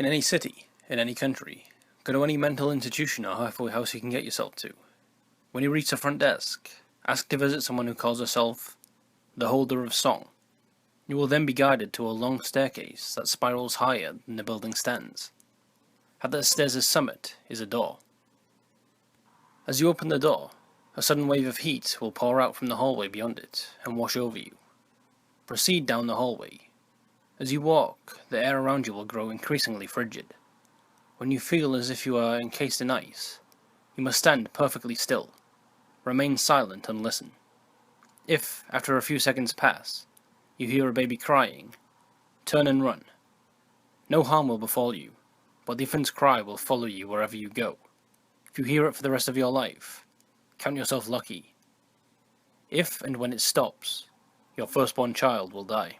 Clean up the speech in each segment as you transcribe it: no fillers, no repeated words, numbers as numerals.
In any city, in any country, go to any mental institution or halfway house you can get yourself to. When you reach the front desk, ask to visit someone who calls herself the Holder of Song. You will then be guided to a long staircase that spirals higher than the building stands. At the stairs' summit is a door. As you open the door, a sudden wave of heat will pour out from the hallway beyond it and wash over you. Proceed down the hallway. As you walk, the air around you will grow increasingly frigid. When you feel as if you are encased in ice, you must stand perfectly still, remain silent and listen. If, after a few seconds pass, you hear a baby crying, turn and run. No harm will befall you, but the infant's cry will follow you wherever you go. If you hear it for the rest of your life, count yourself lucky. If and when it stops, your firstborn child will die.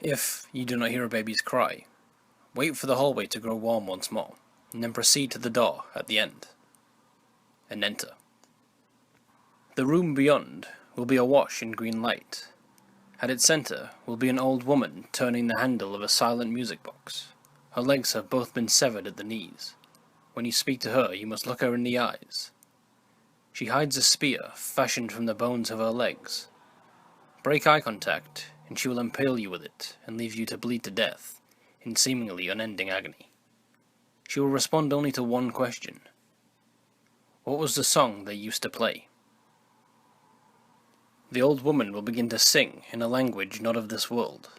If you do not hear a baby's cry, wait for the hallway to grow warm once more, and then proceed to the door at the end, and enter. The room beyond will be awash in green light. At its center will be an old woman turning the handle of a silent music box. Her legs have both been severed at the knees. When you speak to her, you must look her in the eyes. She hides a spear fashioned from the bones of her legs. Break eye contact, and she will impale you with it and leave you to bleed to death in seemingly unending agony. She will respond only to one question. What was the song they used to play? The old woman will begin to sing in a language not of this world.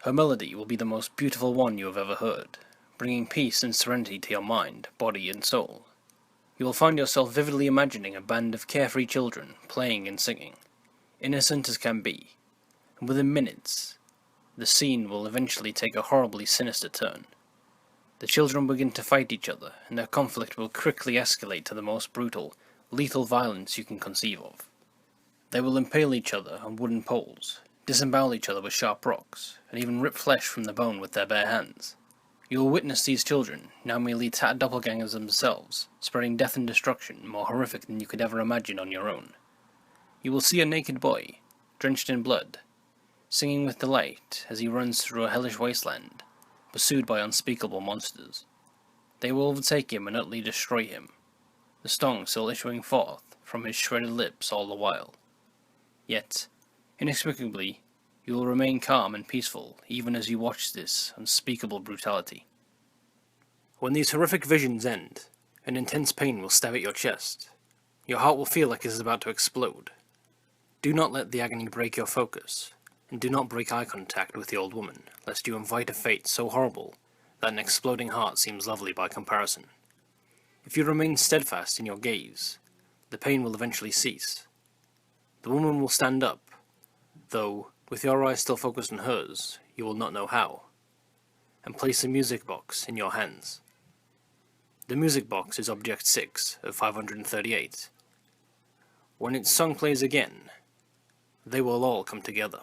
Her melody will be the most beautiful one you have ever heard, bringing peace and serenity to your mind, body, and soul. You will find yourself vividly imagining a band of carefree children playing and singing, innocent as can be, and within minutes, the scene will eventually take a horribly sinister turn. The children will begin to fight each other, and their conflict will quickly escalate to the most brutal, lethal violence you can conceive of. They will impale each other on wooden poles, disembowel each other with sharp rocks, and even rip flesh from the bone with their bare hands. You will witness these children, now merely tattered doppelgangers themselves, spreading death and destruction more horrific than you could ever imagine on your own. You will see a naked boy, drenched in blood, singing with delight as he runs through a hellish wasteland, pursued by unspeakable monsters. They will overtake him and utterly destroy him, the song still issuing forth from his shredded lips all the while. Yet, inexplicably, you will remain calm and peaceful even as you watch this unspeakable brutality. When these horrific visions end, an intense pain will stab at your chest. Your heart will feel like it is about to explode. Do not let the agony break your focus, and do not break eye contact with the old woman, lest you invite a fate so horrible that an exploding heart seems lovely by comparison. If you remain steadfast in your gaze, the pain will eventually cease. The woman will stand up, though, with your eyes still focused on hers, you will not know how, and place the music box in your hands. The music box is Object 6 of 538. When its song plays again, they will all come together.